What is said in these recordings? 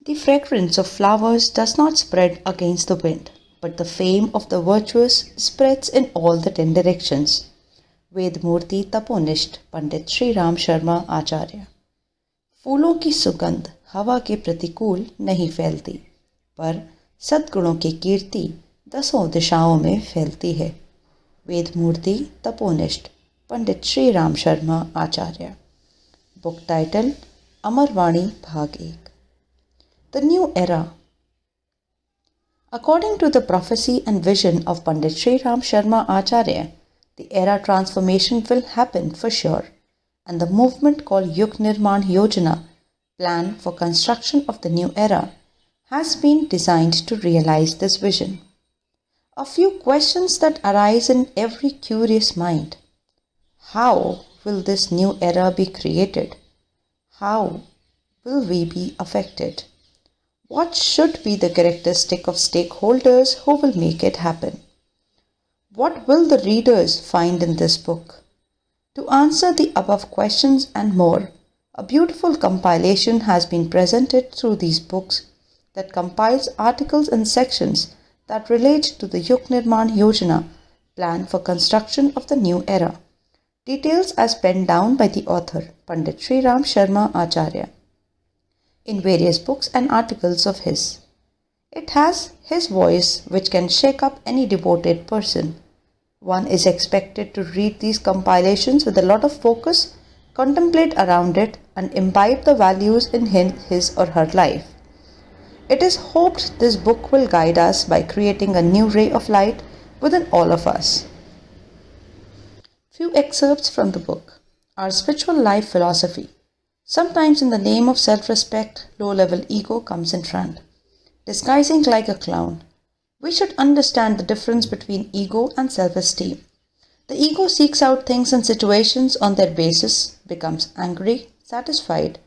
The fragrance of flowers does not spread against the wind, but the fame of the virtuous spreads in all the 10 directions. वेदमूर्ति तपोनिष्ठ Pandit Shri Ram Sharma आचार्य। फूलों की सुगंध हवा के प्रतिकूल नहीं फैलती, पर सद्गुणों की कीर्ति 10 दिशाओं में फैलती है। वेदमूर्ति तपोनिष्ठ पंडित श्री राम शर्मा आचार्य। बुक टाइटल अमरवाणी भाग 1। The New Era. According to the prophecy and vision of Pandit Sri Ram Sharma Acharya, the era transformation will happen for sure, and the movement called Yug Nirman Yojana, Plan for Construction of the New Era, has been designed to realize this vision. A few questions that arise in every curious mind. How will this new era be created? How will we be affected? What should be the characteristic of stakeholders who will make it happen? What will the readers find in this book? To answer the above questions and more, a beautiful compilation has been presented through these books that compiles articles and sections that relate to the Yug Nirman Yojana, Plan for Construction of the New Era. Details as penned down by the author, Pandit Sri Ram Sharma Acharya, in various books and articles of his. It has his voice which can shake up any devoted person. One is expected to read these compilations with a lot of focus, contemplate around it, and imbibe the values in his or her life. It is hoped this book will guide us by creating a new ray of light within all of us. Few excerpts from the book. Our spiritual life philosophy. Sometimes in the name of self-respect, low-level ego comes in front, disguising like a clown. We should understand the difference between ego and self-esteem. The ego seeks out things and situations on their basis, becomes angry, satisfied,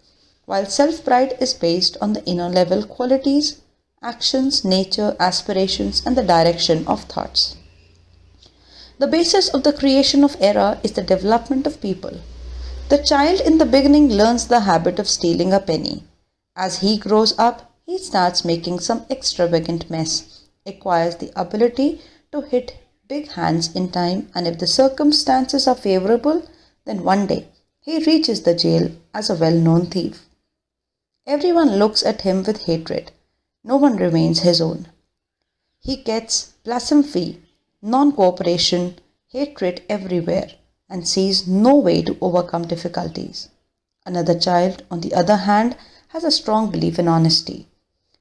while self-pride is based on the inner level qualities, actions, nature, aspirations, and the direction of thoughts. The basis of the creation of era is the development of people. The child in the beginning learns the habit of stealing a penny. As he grows up, he starts making some extravagant mess, acquires the ability to hit big hands in time, and if the circumstances are favorable, then one day he reaches the jail as a well-known thief. Everyone looks at him with hatred. No one remains his own. He gets blasphemy, non-cooperation, hatred everywhere, and sees no way to overcome difficulties. Another child, on the other hand, has a strong belief in honesty.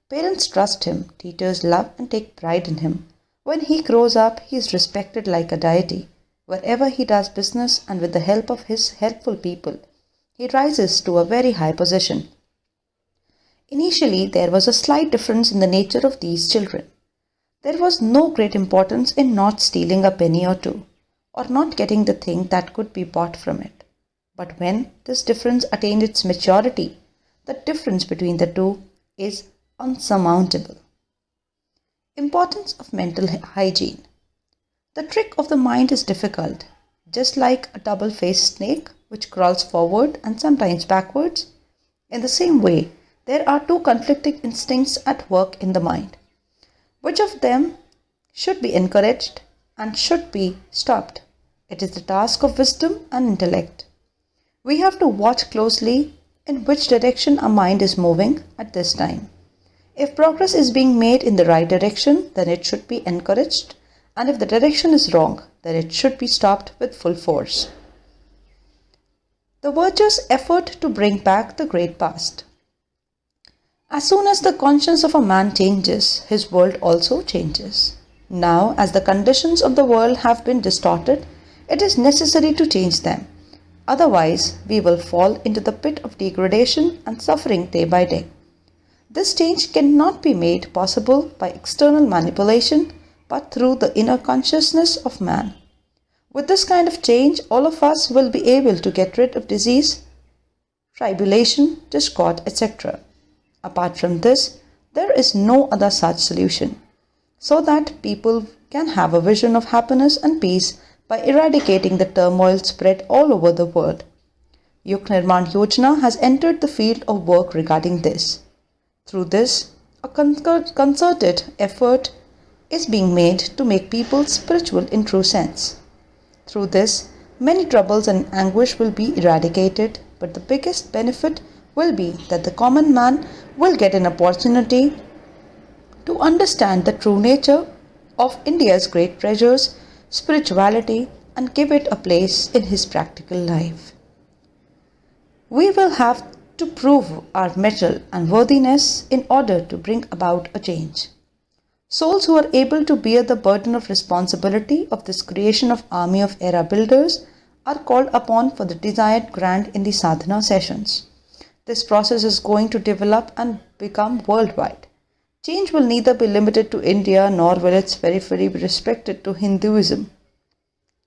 Parents trust him, teachers love and take pride in him. When he grows up, he is respected like a deity. Wherever he does business and with the help of his helpful people, he rises to a very high position. Initially, there was a slight difference in the nature of these children. There was no great importance in not stealing a penny or two, or not getting the thing that could be bought from it. But when this difference attained its maturity, the difference between the two is unsurmountable. Importance of mental hygiene. The trick of the mind is difficult. Just like a double-faced snake which crawls forward and sometimes backwards, in the same way, there are two conflicting instincts at work in the mind. Which of them should be encouraged and should be stopped? It is the task of wisdom and intellect. We have to watch closely in which direction our mind is moving at this time. If progress is being made in the right direction, then it should be encouraged, and if the direction is wrong, then it should be stopped with full force. The virtuous effort to bring back the great past. As soon as the conscience of a man changes, his world also changes. Now, as the conditions of the world have been distorted, it is necessary to change them. Otherwise, we will fall into the pit of degradation and suffering day by day. This change cannot be made possible by external manipulation, but through the inner consciousness of man. With this kind of change, all of us will be able to get rid of disease, tribulation, discord, etc. Apart from this, there is no other such solution, so that people can have a vision of happiness and peace by eradicating the turmoil spread all over the world. Yug Nirman Yojana has entered the field of work regarding this. Through this, a concerted effort is being made to make people spiritual in true sense. Through this, many troubles and anguish will be eradicated, but the biggest benefit will be that the common man will get an opportunity to understand the true nature of India's great treasures, spirituality, and give it a place in his practical life. We will have to prove our mettle and worthiness in order to bring about a change. Souls who are able to bear the burden of responsibility of this creation of army of era builders are called upon for the desired grant in the sadhana sessions. This process is going to develop and become worldwide. Change will neither be limited to India nor will its periphery be restricted to Hinduism.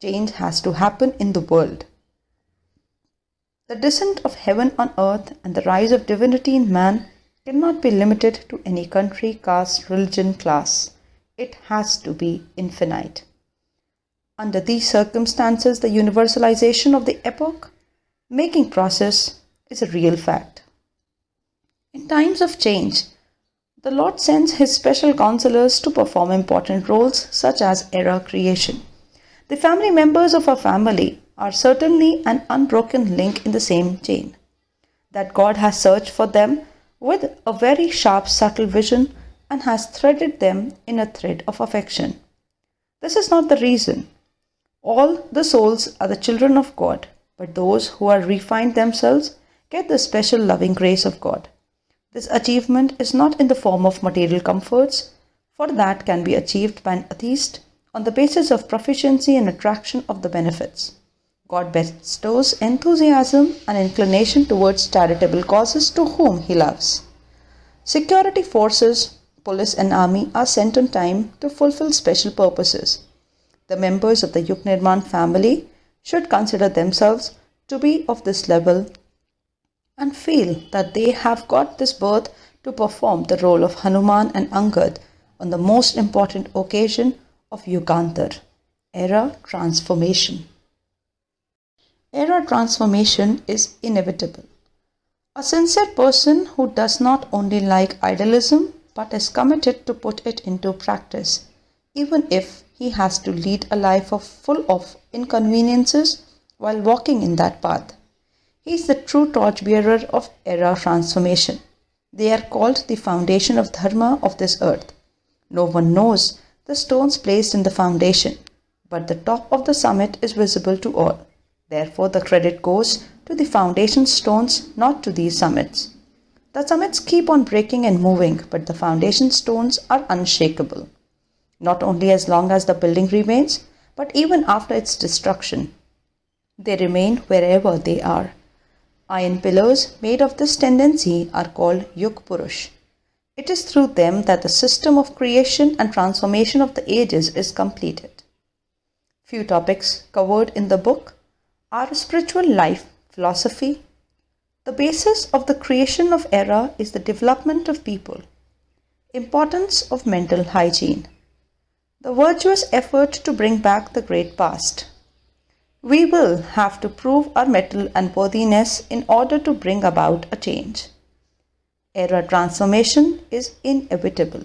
Change has to happen in the world. The descent of heaven on earth and the rise of divinity in man cannot be limited to any country, caste, religion, class. It has to be infinite. Under these circumstances, the universalization of the epoch making process is a real fact. In times of change, the Lord sends His special counselors to perform important roles such as era creation. The family members of our family are certainly an unbroken link in the same chain. That God has searched for them with a very sharp, subtle vision and has threaded them in a thread of affection. This is not the reason. All the souls are the children of God, but those who are refined themselves get the special loving grace of God. This achievement is not in the form of material comforts, for that can be achieved by an atheist on the basis of proficiency and attraction of the benefits. God bestows enthusiasm and inclination towards charitable causes to whom He loves. Security forces, police and army are sent on time to fulfill special purposes. The members of the Yug Nirman family should consider themselves to be of this level and feel that they have got this birth to perform the role of Hanuman and Angad on the most important occasion of Yugantar, era transformation. Era transformation is inevitable. A sincere person who does not only like idealism but is committed to put it into practice, even if he has to lead a life full of inconveniences while walking in that path. He is the true torchbearer of era transformation. They are called the foundation of dharma of this earth. No one knows the stones placed in the foundation, but the top of the summit is visible to all. Therefore, the credit goes to the foundation stones, not to these summits. The summits keep on breaking and moving, but the foundation stones are unshakable. Not only as long as the building remains, but even after its destruction. They remain wherever they are. Iron pillars made of this tendency are called Yug Purush. It is through them that the system of creation and transformation of the ages is completed. Few topics covered in the book are spiritual life, philosophy. The basis of the creation of era is the development of people. Importance of mental hygiene. The virtuous effort to bring back the great past. We will have to prove our mettle and worthiness in order to bring about a change. Era transformation is inevitable.